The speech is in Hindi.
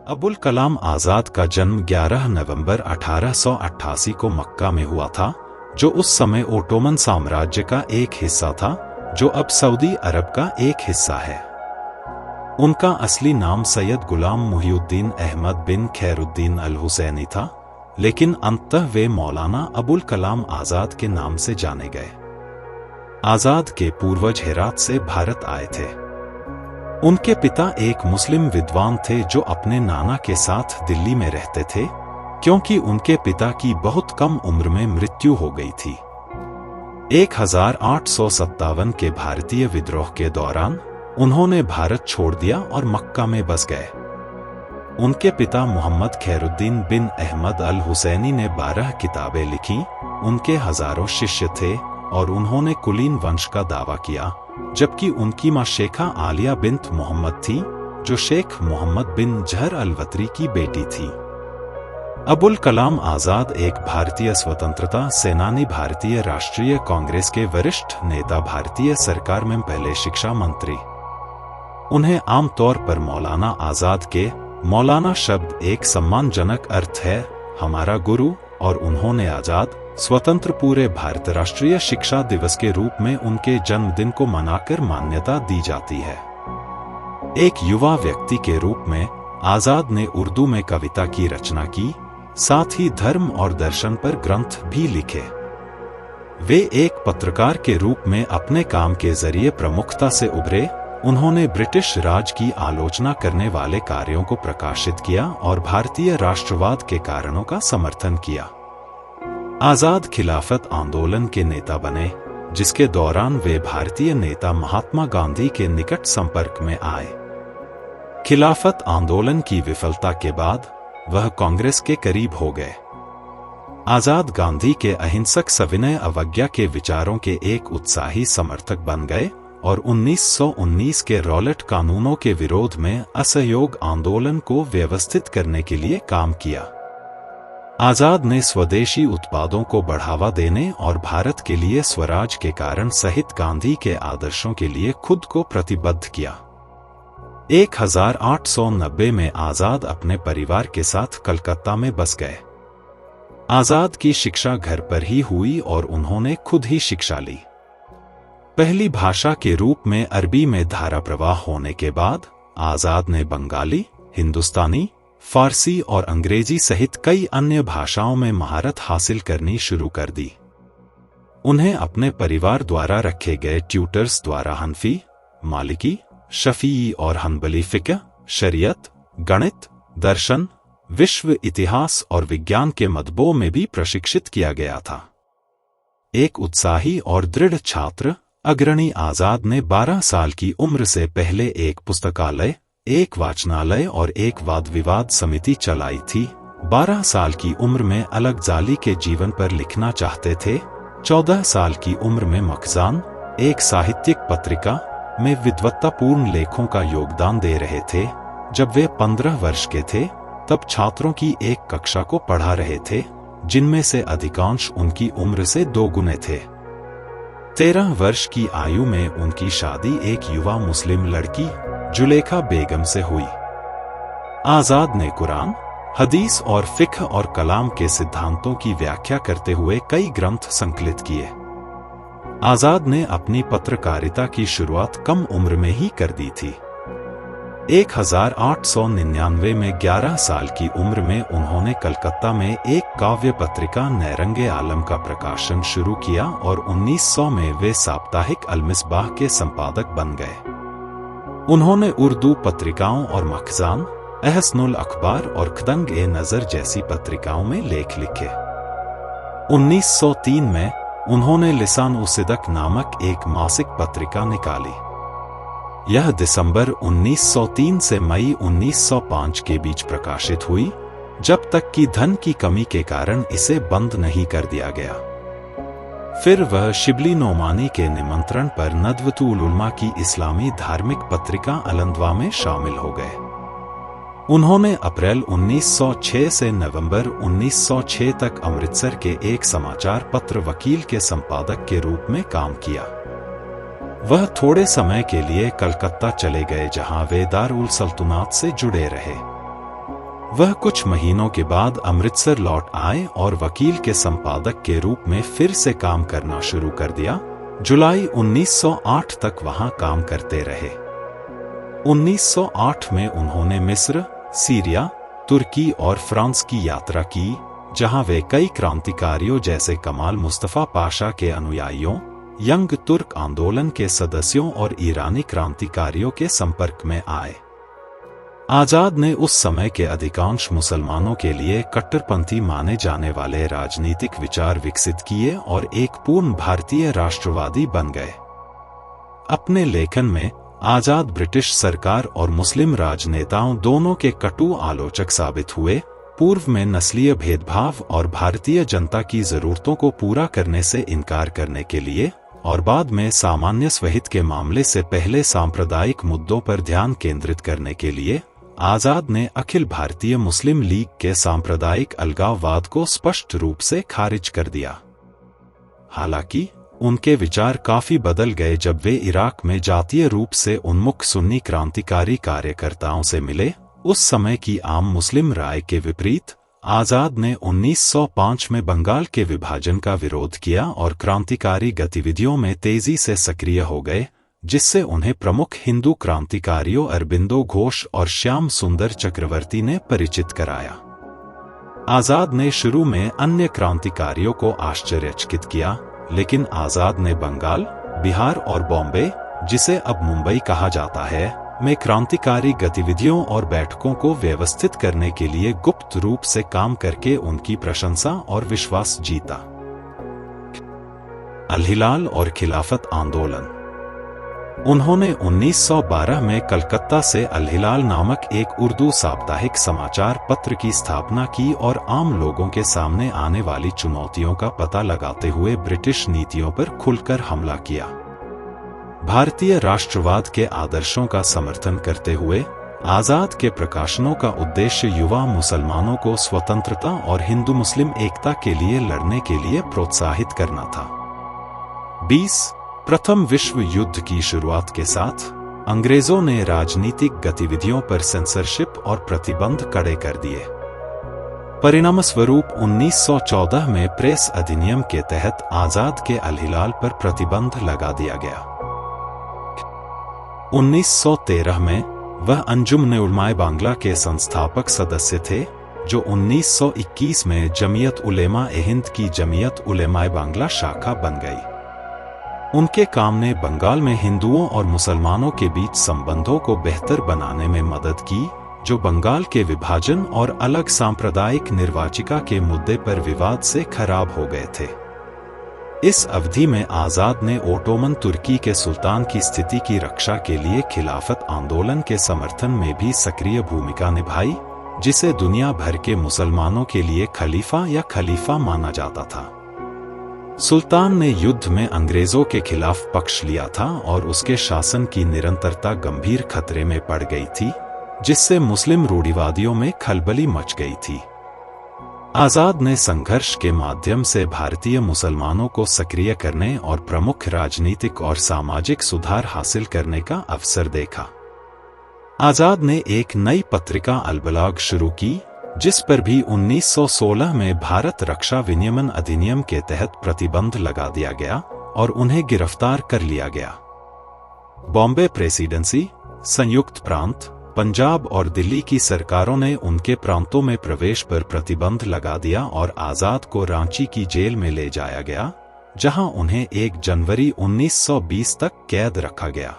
अबुल कलाम आज़ाद का जन्म 11 नवंबर 1888 को मक्का में हुआ था, जो उस समय ओटोमन साम्राज्य का एक हिस्सा था, जो अब सऊदी अरब का एक हिस्सा है। उनका असली नाम सैयद गुलाम मुहिउद्दीन अहमद बिन खैरुद्दीन अल हुसैनी था, लेकिन अंततः वे मौलाना अबुल कलाम आज़ाद के नाम से जाने गए। आज़ाद के पूर्वज हेरात से भारत आए थे। उनके पिता एक मुस्लिम विद्वान थे जो अपने नाना के साथ दिल्ली में रहते थे, क्योंकि उनके पिता की बहुत कम उम्र में मृत्यु हो गई थी। 1857 के भारतीय विद्रोह के दौरान उन्होंने भारत छोड़ दिया और मक्का में बस गए। उनके पिता मोहम्मद खैरुद्दीन बिन अहमद अल हुसैनी ने 12 किताबें लिखीं। उनके हजारों शिष्य थे और उन्होंने कुलीन वंश का दावा किया, जबकि उनकी मां शेखा आलिया बिन्त मोहम्मद थी, जो शेख मोहम्मद बिन जहर अल-वतरी की बेटी थी। अबुल कलाम आज़ाद एक भारतीय स्वतंत्रता सेनानी, भारतीय राष्ट्रीय कांग्रेस के वरिष्ठ नेता, भारतीय सरकार में पहले शिक्षा मंत्री। उन्हें आमतौर पर मौलाना आज़ाद के मौलाना शब्द एक सम्मानजनक अर्थ है, हमारा गुरु, और उन्होंने आज़ाद स्वतंत्र पूरे भारत राष्ट्रीय शिक्षा दिवस के रूप में उनके जन्मदिन को मनाकर मान्यता दी जाती है। एक युवा व्यक्ति के रूप में आज़ाद ने उर्दू में कविता की रचना की, साथ ही धर्म और दर्शन पर ग्रंथ भी लिखे। वे एक पत्रकार के रूप में अपने काम के जरिए प्रमुखता से उभरे। उन्होंने ब्रिटिश राज की आलोचना करने वाले कार्यों को प्रकाशित किया और भारतीय राष्ट्रवाद के कारणों का समर्थन किया। आज़ाद खिलाफत आंदोलन के नेता बने, जिसके दौरान वे भारतीय नेता महात्मा गांधी के निकट संपर्क में आए। खिलाफत आंदोलन की विफलता के बाद वह कांग्रेस के करीब हो गए। आज़ाद गांधी के अहिंसक सविनय अवज्ञा के विचारों के एक उत्साही समर्थक बन गए और 1919 के रॉलेट कानूनों के विरोध में असहयोग आंदोलन को व्यवस्थित करने के लिए काम किया। आज़ाद ने स्वदेशी उत्पादों को बढ़ावा देने और भारत के लिए स्वराज के कारण सहित गांधी के आदर्शों के लिए खुद को प्रतिबद्ध किया। 1890 में आज़ाद अपने परिवार के साथ कलकत्ता में बस गए। आज़ाद की शिक्षा घर पर ही हुई और उन्होंने खुद ही शिक्षा ली। पहली भाषा के रूप में अरबी में धारा प्रवाह होने के बाद आज़ाद ने बंगाली, हिंदुस्तानी, फारसी और अंग्रेजी सहित कई अन्य भाषाओं में महारत हासिल करनी शुरू कर दी। उन्हें अपने परिवार द्वारा रखे गए ट्यूटर्स द्वारा हनफी, मालिकी, शफीई और हनबली फिक्र, शरीयत, गणित, दर्शन, विश्व इतिहास और विज्ञान के मदबों में भी प्रशिक्षित किया गया था। एक उत्साही और दृढ़ छात्र, अग्रणी आज़ाद ने 12 साल की उम्र से पहले एक पुस्तकालय, एक वाचनालय और एक वाद विवाद समिति चलाई थी। 12 साल की उम्र में अलग जाली के जीवन पर लिखना चाहते थे। 14 साल की उम्र में मखजान, एक साहित्यिक पत्रिका, में विद्वत्तापूर्ण लेखों का योगदान दे रहे थे। जब वे 15 वर्ष के थे, तब छात्रों की एक कक्षा को पढ़ा रहे थे, जिनमें से अधिकांश उनकी उम्र से 2 गुने थे। 13 वर्ष की आयु में उनकी शादी एक युवा मुस्लिम लड़की जुलेखा बेगम से हुई। आज़ाद ने कुरान, हदीस और फिक्ह और कलाम के सिद्धांतों की व्याख्या करते हुए कई ग्रंथ संकलित किए। आज़ाद ने अपनी पत्रकारिता की शुरुआत कम उम्र में ही कर दी थी। 1899 में 11 साल की उम्र में उन्होंने कलकत्ता में एक काव्य पत्रिका नैरंगे आलम का प्रकाशन शुरू किया और 1900 में वे साप्ताहिक अल-मिसबाह के संपादक बन गए। उन्होंने उर्दू पत्रिकाओं और मखजान, एहसनुल अखबार और खदंग-ए-नज़र जैसी पत्रिकाओं में लेख लिखे। 1903 में उन्होंने लिसान-उस-सिदक नामक एक मासिक पत्रिका निकाली। यह दिसंबर 1903 से मई 1905 के बीच प्रकाशित हुई, जब तक कि धन की कमी के कारण इसे बंद नहीं कर दिया गया। फिर वह शिबली नोमानी के निमंत्रण पर नदवतुल उलमा की इस्लामी धार्मिक पत्रिका अलंदवा में शामिल हो गए। उन्होंने अप्रैल 1906 से नवंबर 1906 तक अमृतसर के एक समाचार पत्र वकील के संपादक के रूप में काम किया। वह थोड़े समय के लिए कलकत्ता चले गए, जहां वे दारुल सल्तनत से जुड़े रहे। वह कुछ महीनों के अमृतसर अमृतसर लौट आए और वकील के संपादक के रूप में फिर से काम करना शुरू कर दिया। जुलाई 1908 तक वहां काम करते रहे। 1908 में उन्होंने मिस्र, सीरिया, तुर्की और फ्रांस की यात्रा की, जहां वे कई क्रांतिकारियों जैसे कमाल मुस्तफा पाशा के अनुयायियों, यंग तुर्क आंदोलन के सदस्यों और ईरानी क्रांतिकारियों के संपर्क में आए। आजाद ने उस समय के अधिकांश मुसलमानों के लिए कट्टरपंथी माने जाने वाले राजनीतिक विचार विकसित किए और एक पूर्ण भारतीय राष्ट्रवादी बन गए। अपने लेखन में आजाद ब्रिटिश सरकार और मुस्लिम राजनेताओं दोनों के कटु आलोचक साबित हुए। पूर्व में नस्लीय भेदभाव और भारतीय जनता की जरूरतों को पूरा करने से इनकार करने के लिए और बाद में सामान्य स्वहित के मामले से पहले सांप्रदायिक मुद्दों पर ध्यान केंद्रित करने के लिए आजाद ने अखिल भारतीय मुस्लिम लीग के सांप्रदायिक अलगाववाद को स्पष्ट रूप से खारिज कर दिया। हालांकि उनके विचार काफी बदल गए जब वे इराक में जातीय रूप से उन्मुख सुन्नी क्रांतिकारी कार्यकर्ताओं से मिले। उस समय की आम मुस्लिम राय के विपरीत आजाद ने 1905 में बंगाल के विभाजन का विरोध किया और क्रांतिकारी गतिविधियों में तेजी से सक्रिय हो गए, जिससे उन्हें प्रमुख हिंदू क्रांतिकारियों अरबिंदो घोष और श्याम सुंदर चक्रवर्ती ने परिचित कराया। आजाद ने शुरू में अन्य क्रांतिकारियों को आश्चर्यचकित किया, लेकिन आजाद ने बंगाल, बिहार और बॉम्बे, जिसे अब मुंबई कहा जाता है, में क्रांतिकारी गतिविधियों और बैठकों को व्यवस्थित करने के लिए गुप्त रूप से काम करके उनकी प्रशंसा और विश्वास जीता। अल-हिलाल और खिलाफत आंदोलन। उन्होंने 1912 में कलकत्ता से अल-हिलाल नामक एक उर्दू साप्ताहिक समाचार पत्र की स्थापना की और आम लोगों के सामने आने वाली चुनौतियों का पता लगाते हुए ब्रिटिश नीतियों पर खुलकर हमला किया। भारतीय राष्ट्रवाद के आदर्शों का समर्थन करते हुए आजाद के प्रकाशनों का उद्देश्य युवा मुसलमानों को स्वतंत्रता और हिंदू मुस्लिम एकता के लिए लड़ने के लिए प्रोत्साहित करना था। 20 प्रथम विश्व युद्ध की शुरुआत के साथ अंग्रेजों ने राजनीतिक गतिविधियों पर सेंसरशिप और प्रतिबंध कड़े कर दिए। परिणामस्वरूप 1914 में प्रेस अधिनियम के तहत आजाद के अल-हिलाल पर प्रतिबंध लगा दिया गया। 1913 में वह अंजुमन उलमाए बांग्ला के संस्थापक सदस्य थे, जो 1921 में जमीयत उलेमा ए हिंद की जमीयत उलेमाए बांग्ला शाखा बन गई। उनके काम ने बंगाल में हिंदुओं और मुसलमानों के बीच संबंधों को बेहतर बनाने में मदद की, जो बंगाल के विभाजन और अलग सांप्रदायिक निर्वाचिका के मुद्दे पर विवाद से खराब हो गए थे। इस अवधि में आजाद ने ओटोमन तुर्की के सुल्तान की स्थिति की रक्षा के लिए खिलाफत आंदोलन के समर्थन में भी सक्रिय भूमिका निभाई, जिसे दुनिया भर के मुसलमानों के लिए खलीफा या खलीफा माना जाता था। सुल्तान ने युद्ध में अंग्रेजों के खिलाफ पक्ष लिया था और उसके शासन की निरंतरता गंभीर खतरे में पड़ गई थी, जिससे मुस्लिम रूढ़िवादियों में खलबली मच गई थी। आजाद ने संघर्ष के माध्यम से भारतीय मुसलमानों को सक्रिय करने और प्रमुख राजनीतिक और सामाजिक सुधार हासिल करने का अवसर देखा। आजाद ने एक नई पत्रिका अल-बलाग शुरू की, जिस पर भी 1916 में भारत रक्षा विनियमन अधिनियम के तहत प्रतिबंध लगा दिया गया और उन्हें गिरफ्तार कर लिया गया। बॉम्बे प्रेसिडेंसी, संयुक्त प्रांत, पंजाब और दिल्ली की सरकारों ने उनके प्रांतों में प्रवेश पर प्रतिबंध लगा दिया और आजाद को रांची की जेल में ले जाया गया, जहां उन्हें 1 जनवरी 1920 तक कैद रखा गया।